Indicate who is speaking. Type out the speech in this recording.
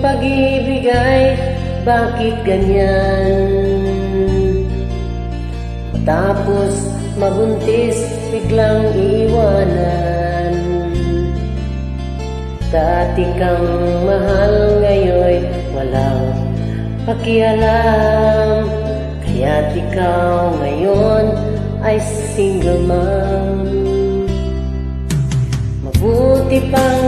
Speaker 1: pag-ibig ay bakit ganyan? Tapos mabuntis, biglang iwanan. Dati kang mahal, ngayon walang pakialam. Kaya't ikaw ngayon ay single mom. Mabuti pang